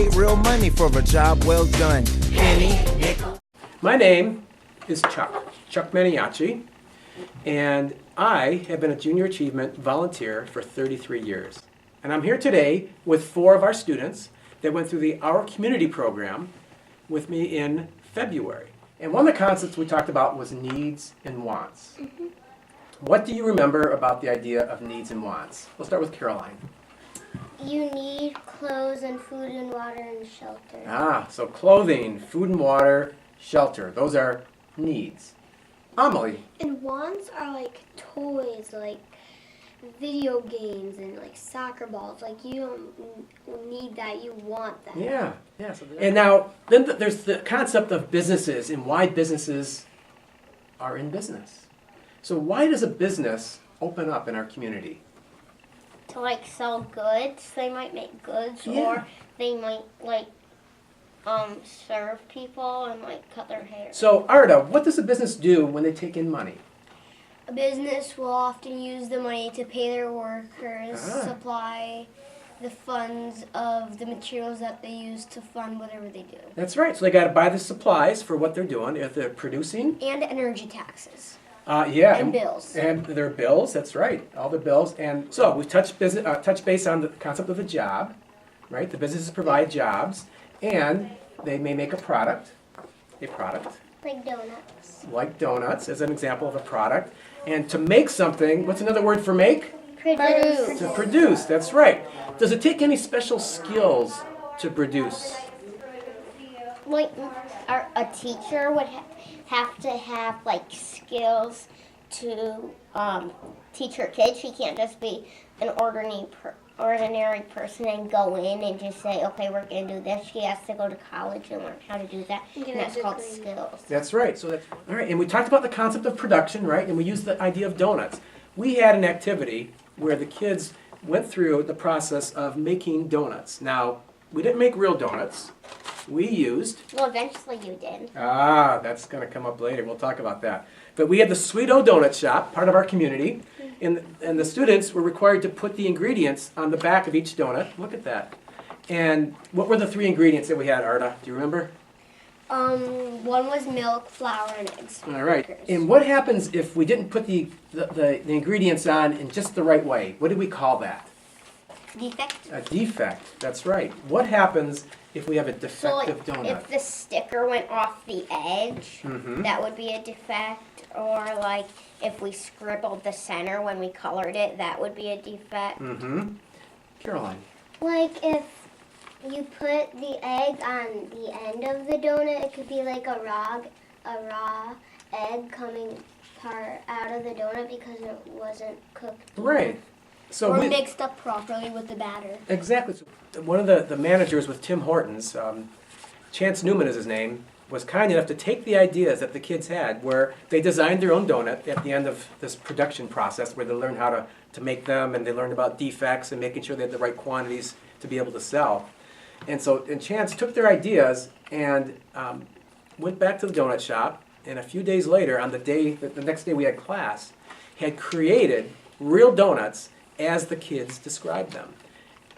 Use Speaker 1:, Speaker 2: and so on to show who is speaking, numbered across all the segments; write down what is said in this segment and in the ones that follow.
Speaker 1: paid real money for a job well done. Penny, nickel.
Speaker 2: My name is Chuck Maniaci, and I have been a Junior Achievement volunteer for 33 years. And I'm here today with 4 of our students that went through the Our Community program with me in February. And one of the concepts we talked about was needs and wants. What do you remember about the idea of needs and wants? We'll start with Caroline.
Speaker 3: You need clothes and food and water and shelter.
Speaker 2: So clothing, food and water, shelter. Those are needs. Amelie.
Speaker 3: And wants are like toys, like video games and like soccer balls. Like you don't need that, you want that.
Speaker 2: Yeah. And now, then there's the concept of businesses and why businesses are in business. So why does a business open up in our community?
Speaker 3: To like sell goods, they might make goods,
Speaker 2: Yeah.
Speaker 3: or they might like serve people and like cut their hair.
Speaker 2: So Arda, what does a business do when they take in money?
Speaker 3: A business will often use the money to pay their workers, supply the funds of the materials that they use to fund whatever they do.
Speaker 2: That's right. So they got to buy the supplies for what they're doing if they're producing.
Speaker 3: And energy taxes.
Speaker 2: And
Speaker 3: bills.
Speaker 2: And their bills, that's right, all the bills. And so we touched base on the concept of a job, right? The businesses provide jobs, and they may make a product.
Speaker 3: Like donuts.
Speaker 2: Like donuts, as an example of a product. And to make something, what's another word for make?
Speaker 3: Produce.
Speaker 2: To produce, that's right. Does it take any special skills to produce?
Speaker 3: Like a teacher would have to have like skills to teach her kids. She can't just be an ordinary person and go in and just say, okay, we're going to do this. She has to go to college and learn how to do that. And that's called skills.
Speaker 2: That's right. So that's all right. And we talked about the concept of production, right? And we used the idea of donuts. We had an activity where the kids went through the process of making donuts. Now, we didn't make real donuts. We used...
Speaker 3: Well, eventually you did.
Speaker 2: That's going to come up later. We'll talk about that. But we had the Sweet O Donut Shop, part of our community, and the students were required to put the ingredients on the back of each donut. Look at that. And what were the 3 ingredients that we had, Arda? Do you remember?
Speaker 3: One was milk, flour, and eggs.
Speaker 2: All right. And what happens if we didn't put the ingredients on in just the right way? What do we call that?
Speaker 3: Defect.
Speaker 2: A defect. That's right. What happens if we have a defective donut?
Speaker 3: If the sticker went off the edge, that would be a defect. Or like if we scribbled the center when we colored it, that would be a defect.
Speaker 2: Caroline.
Speaker 3: Like if you put the egg on the end of the donut, it could be like a raw egg coming out of the donut because it wasn't cooked.
Speaker 2: Right. So
Speaker 3: or mixed up properly with the batter.
Speaker 2: Exactly. So one of the managers with Tim Hortons, Chance Newman is his name, was kind enough to take the ideas that the kids had where they designed their own donut at the end of this production process where they learned how to make them, and they learned about defects and making sure they had the right quantities to be able to sell. And Chance took their ideas and went back to the donut shop, and a few days later, on the next day we had class, had created real donuts as the kids described them.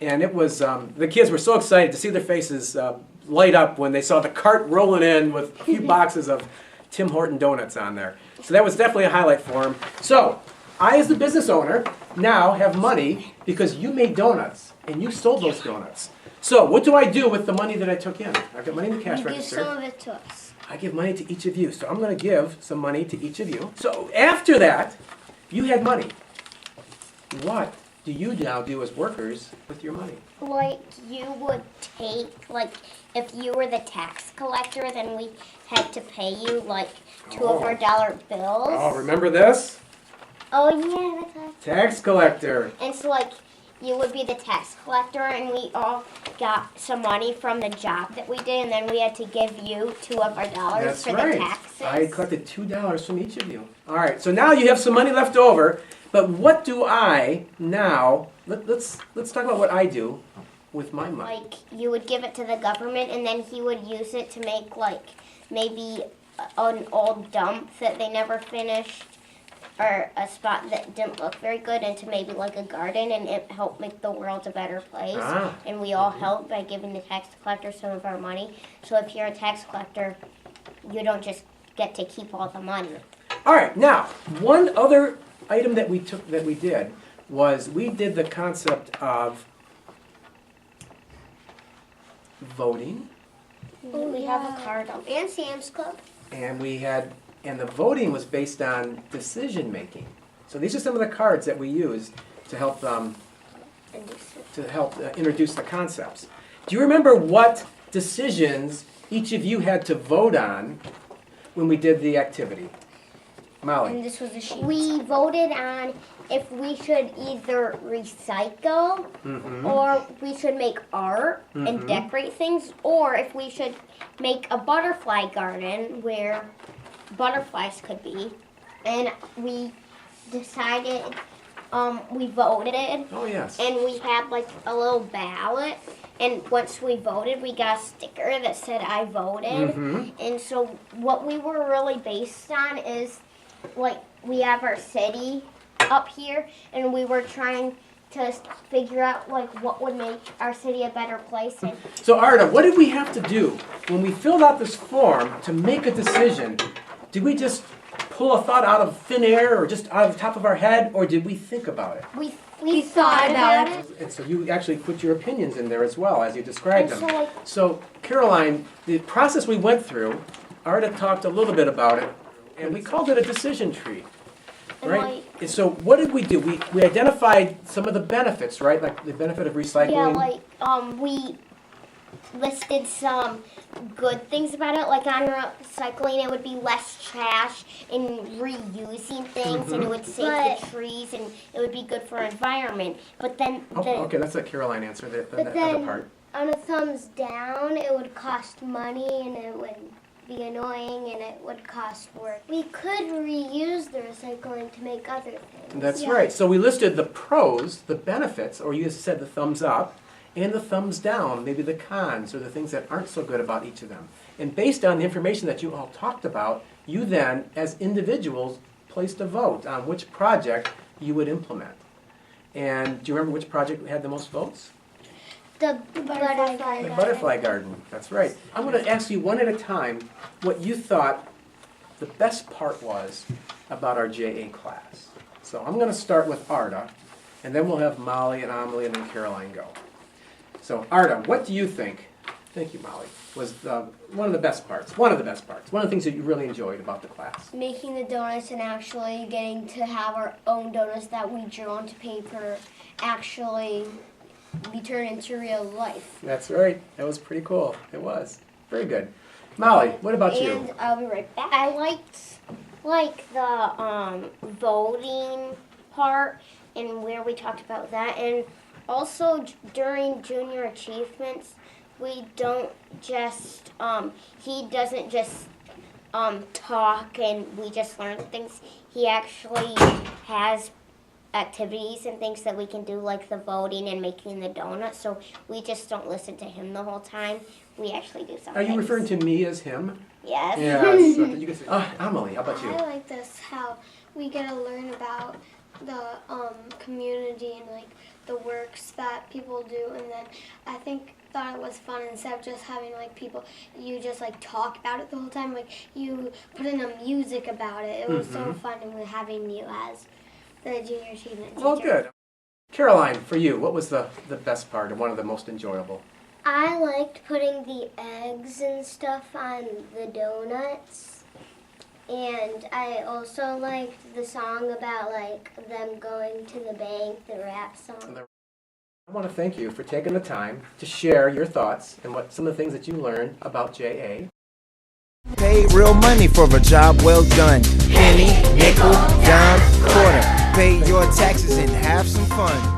Speaker 2: And it was, the kids were so excited to see their faces light up when they saw the cart rolling in with a few boxes of Tim Horton donuts on there. So that was definitely a highlight for them. So I, as the business owner, now have money because you made donuts and you sold those donuts. So what do I do with the money that I took in? I've got money in the cash register.
Speaker 3: Give some of it to us.
Speaker 2: I give money to each of you. So I'm going to give some money to each of you. So after that, you had money. What do you now do as workers with your money?
Speaker 3: Like you would take, like if you were the tax collector, then we had to pay you like 2 of our dollar bills.
Speaker 2: Oh, remember this?
Speaker 3: Oh yeah, that's right.
Speaker 2: Tax collector.
Speaker 3: And so like you would be the tax collector, and we all got some money from the job that we did, and then we had to give you 2 of our dollars
Speaker 2: That's
Speaker 3: for
Speaker 2: right.
Speaker 3: the taxes.
Speaker 2: I collected $2 from each of you. All right, so now you have some money left over, but what do I now, let's talk about what I do with my money.
Speaker 3: Like you would give it to the government, and then he would use it to make like maybe an old dump that they never finished or a spot that didn't look very good into maybe like a garden, and it helped make the world a better place. And we all help by giving the tax collector some of our money. So if you're a tax collector, you don't just get to keep all the money.
Speaker 2: All right, now, one other item that we did was we did the concept of voting,
Speaker 3: We have a card up. And Sam's Club.
Speaker 2: and the voting was based on decision making. So these are some of the cards that we used to help introduce the concepts. Do you remember what decisions each of you had to vote on when we did the activity? Molly.
Speaker 3: And this was a sheet. We voted on if we should either recycle or we should make art and decorate things, or if we should make a butterfly garden where butterflies could be. And we decided, we voted.
Speaker 2: Oh, yes.
Speaker 3: And we had like a little ballot. And once we voted, we got a sticker that said I voted. And so what we were really based on is, like, we have our city up here, and we were trying to figure out like what would make our city a better place. And
Speaker 2: So Arda, what did we have to do when we filled out this form to make a decision? Did we just pull a thought out of thin air or just out of the top of our head, or did we think about it?
Speaker 3: we thought about it.
Speaker 2: And so you actually put your opinions in there as well as you described
Speaker 3: And
Speaker 2: them. So Caroline, the process we went through, Arda talked a little bit about it, and we called it a decision tree.
Speaker 3: And
Speaker 2: Right? And so what did we do? We identified some of the benefits, right? Like the benefit of recycling.
Speaker 3: Yeah, like we listed some good things about it. Like on recycling, it would be less trash and reusing things, and it would save the trees, and it would be good for our environment. But then,
Speaker 2: Okay, that's a Caroline answer, the other part.
Speaker 4: On a thumbs down, it would cost money and it would be annoying and it would cost work. We could reuse the recycling to make other things.
Speaker 2: That's right. So we listed the pros, the benefits, or you said the thumbs up, and the thumbs down, maybe the cons, or the things that aren't so good about each of them. And based on the information that you all talked about, you then, as individuals, placed a vote on which project you would implement. And do you remember which project had the most votes?
Speaker 4: The butterfly
Speaker 2: The butterfly garden, that's right. I'm going to ask you one at a time what you thought the best part was about our JA class. So I'm going to start with Arda, and then we'll have Molly and Amelie and then Caroline go. So Arda, what do you think, thank you Molly, was one of the best parts, one of the things that you really enjoyed about the class?
Speaker 4: Making the donuts and actually getting to have our own donuts that we drew onto paper actually be turned into real life.
Speaker 2: That's right, that was pretty cool, it was. Very good. Molly, what about you?
Speaker 3: and I'll be right back. I liked the voting part and where we talked about that, and also during junior achievements, we don't just he doesn't just talk and we just learn things. He actually has activities and things that we can do, like the voting and making the donuts, so we just don't listen to him the whole time. We actually do something.
Speaker 2: Are you referring to me as him?
Speaker 3: Yes.
Speaker 2: Yes. So you can say, Amelie, how about you?
Speaker 4: I like this, how we get to learn about the community and like the works that people do, and then I thought it was fun instead of just having like people, you just like talk about it the whole time, like you put in a music about it. It was so fun, and having you as the junior achievement teacher.
Speaker 2: Oh, good. Caroline, for you, what was the best part and one of the most enjoyable?
Speaker 4: I liked putting the eggs and stuff on the donuts. And I also liked the song about like them going to the bank, the rap song.
Speaker 2: I want to thank you for taking the time to share your thoughts and what some of the things that you learned about JA.
Speaker 1: Paid real money for a job well done. Penny, nickel, dime, quarter. Pay your taxes and have some fun.